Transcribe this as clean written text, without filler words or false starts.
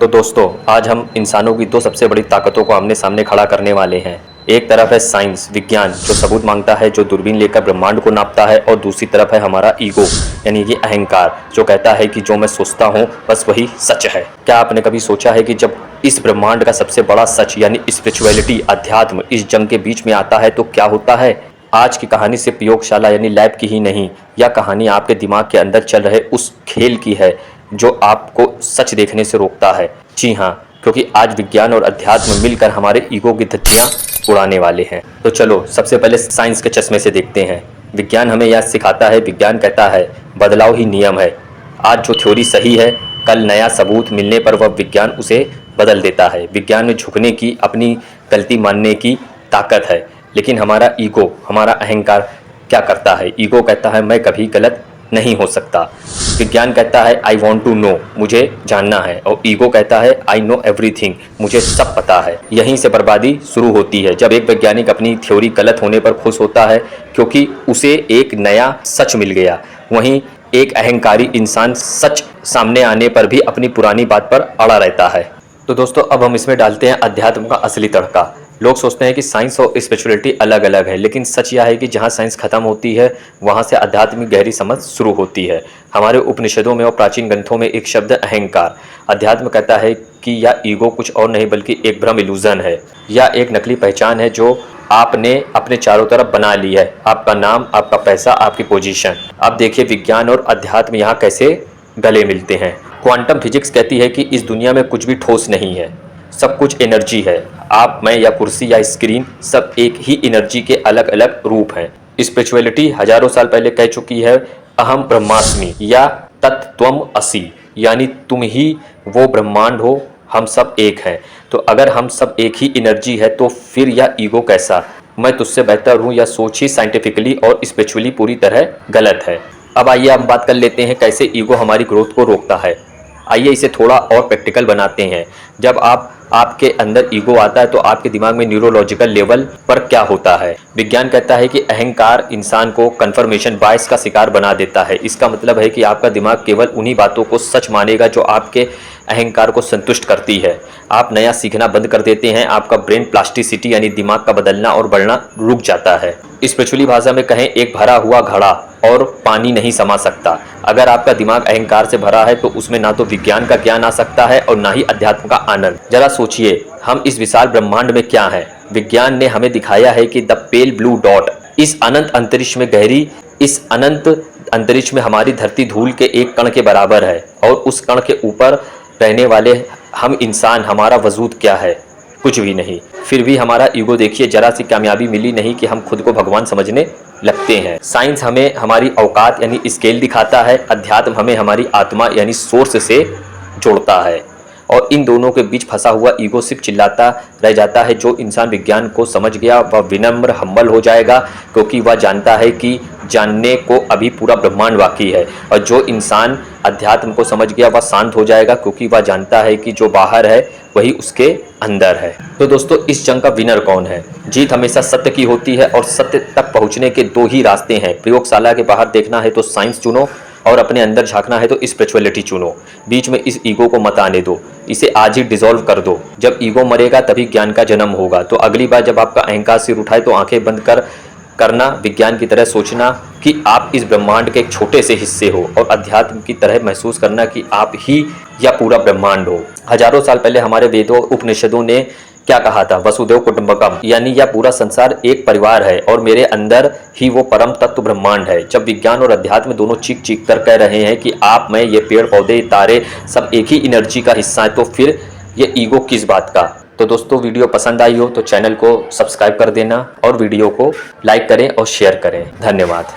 तो दोस्तों, आज हम इंसानों की दो सबसे बड़ी ताकतों को आमने सामने खड़ा करने वाले हैं। एक तरफ है साइंस, विज्ञान, जो सबूत मांगता है, जो दूरबीन लेकर ब्रह्मांड को नापता है, और दूसरी तरफ है हमारा ईगो, यानी कि अहंकार, जो कहता है कि जो मैं सोचता हूँ बस वही सच है। क्या आपने कभी सोचा है कि जब इस ब्रह्मांड का सबसे बड़ा सच यानी स्पिरिचुअलिटी, अध्यात्म इस जंग के बीच में आता है तो क्या होता है? आज की कहानी सिर्फ प्रयोगशाला यानी लैब की ही नहीं, यह कहानी आपके दिमाग के अंदर चल रहे उस खेल की है जो आपको सच देखने से रोकता है। जी हाँ, क्योंकि आज विज्ञान और अध्यात्म मिलकर हमारे ईगो की धज्जियां उड़ाने वाले हैं। तो चलो सबसे पहले साइंस के चश्मे से देखते हैं। विज्ञान हमें यह सिखाता है, विज्ञान कहता है बदलाव ही नियम है। आज जो थ्योरी सही है, कल नया सबूत मिलने पर वह विज्ञान उसे बदल देता है। विज्ञान में झुकने की, अपनी गलती मानने की ताकत है। लेकिन हमारा ईगो, हमारा अहंकार क्या करता है? ईगो कहता है मैं कभी गलत नहीं हो सकता। विज्ञान कहता है आई वॉन्ट टू नो, मुझे जानना है। और ईगो कहता है आई नो एवरीथिंग, मुझे सब पता है। यहीं से बर्बादी शुरू होती है, जब एक वैज्ञानिक अपनी थ्योरी गलत होने पर खुश होता है क्योंकि उसे एक नया सच मिल गया, वहीं एक अहंकारी इंसान सच सामने आने पर भी अपनी पुरानी बात पर अड़ा रहता है। तो दोस्तों, अब हम इसमें डालते हैं अध्यात्म का असली तड़का। लोग सोचते हैं कि साइंस और स्पिरिचुअलिटी अलग अलग है, लेकिन सच यह है कि जहाँ साइंस खत्म होती है वहाँ से आध्यात्म की गहरी समझ शुरू होती है। हमारे उपनिषदों में और प्राचीन ग्रंथों में एक शब्द अहंकार। अध्यात्म कहता है कि यह ईगो कुछ और नहीं बल्कि एक भ्रम, इल्यूजन है। यह एक नकली पहचान है जो आपने अपने चारों तरफ बना ली है। आपका नाम, आपका पैसा, आपकी पोजीशन। अब देखिए विज्ञान और अध्यात्म यहाँ कैसे गले मिलते हैं। क्वांटम फिजिक्स कहती है कि इस दुनिया में कुछ भी ठोस नहीं है, सब कुछ एनर्जी है। आप, मैं या कुर्सी या स्क्रीन, सब एक ही एनर्जी के अलग अलग रूप हैं। स्पिरिचुअलिटी हजारों साल पहले कह चुकी है अहम ब्रह्मास्मि या तत्त्वम असि, यानी तुम ही वो ब्रह्मांड हो, हम सब एक हैं। तो अगर हम सब एक ही एनर्जी है तो फिर यह ईगो कैसा, मैं तुझसे बेहतर हूँ, यह सोच ही साइंटिफिकली और स्पिरिचुअली पूरी तरह गलत है। अब आइए हम बात कर लेते हैं कैसे ईगो हमारी ग्रोथ को रोकता है। आइए इसे थोड़ा और प्रैक्टिकल बनाते हैं। जब आपके अंदर ईगो आता है तो आपके दिमाग में न्यूरोलॉजिकल लेवल पर क्या होता है? विज्ञान कहता है कि अहंकार इंसान को कंफर्मेशन बायस का शिकार बना देता है। इसका मतलब है कि आपका दिमाग केवल उन्हीं बातों को सच मानेगा जो आपके अहंकार को संतुष्ट करती है। आप नया सीखना बंद कर देते हैं, आपका ब्रेन प्लास्टिसिटी यानी दिमाग का बदलना और बढ़ना रुक जाता है। स्पिरिचुअली भाषा में कहें, एक भरा हुआ घड़ा और पानी नहीं समा सकता। अगर आपका दिमाग अहंकार से भरा है तो उसमें ना तो विज्ञान का ज्ञान आ सकता है और ना ही अध्यात्म का आनंद। जरा सोचिए, हम इस विशाल ब्रह्मांड में क्या हैं? विज्ञान ने हमें दिखाया है कि द पेल ब्लू डॉट, इस अनंत अंतरिक्ष में गहरी, इस अनंत अंतरिक्ष में हमारी धरती धूल के एक कण के बराबर है। और उस कण के ऊपर रहने वाले हम इंसान, हमारा वजूद क्या है? कुछ भी नहीं। फिर भी हमारा ईगो देखिए, जरा सी कामयाबी मिली नहीं कि हम खुद को भगवान समझने लगते हैं। साइंस हमें हमारी औकात यानी स्केल दिखाता है, अध्यात्म हमें हमारी आत्मा यानी सोर्स से जोड़ता है। और इन दोनों के बीच फंसा हुआ ईगो सिर्फ चिल्लाता रह जाता है। जो इंसान विज्ञान को समझ गया वह विनम्र, हम्बल हो जाएगा, क्योंकि वह जानता है कि जानने को अभी पूरा ब्रह्मांड बाकी है। और जो इंसान अध्यात्म को समझ गया वह शांत हो जाएगा, क्योंकि वह जानता है कि जो बाहर है वही उसके अंदर है। तो दोस्तों, इस जंग का विनर कौन है? जीत हमेशा सत्य की होती है और सत्य तक पहुंचने के दो ही रास्ते हैं। प्रयोगशाला के बाहर देखना है तो साइंस चुनो, और अपने अंदर झांकना है तो स्पिरिचुअलिटी चुनो। बीच में इस ईगो को मत आने दो, इसे आज ही डिसॉल्व कर दो। जब ईगो मरेगा तभी ज्ञान का जन्म होगा। तो अगली बार जब आपका अहंकार सिर उठाए तो आंखें बंद करना, विज्ञान की तरह सोचना कि आप इस ब्रह्मांड के एक छोटे से हिस्से हो, और अध्यात्म की तरह महसूस करना कि आप ही या पूरा ब्रह्मांड हो। हजारों साल पहले हमारे वेदों, उपनिषदों ने क्या कहा था? वसुदेव कुटुंबकम, यानी यह पूरा संसार एक परिवार है और मेरे अंदर ही वो परम तत्व ब्रह्मांड है। जब विज्ञान और अध्यात्म दोनों चीख चीख कर कह रहे हैं कि आप, मैं, ये पेड़ पौधे, तारे सब एक ही एनर्जी का हिस्सा है, तो फिर ये ईगो किस बात का? तो दोस्तों, वीडियो पसंद आई हो तो चैनल को सब्सक्राइब कर देना और वीडियो को लाइक करें और शेयर करें। धन्यवाद।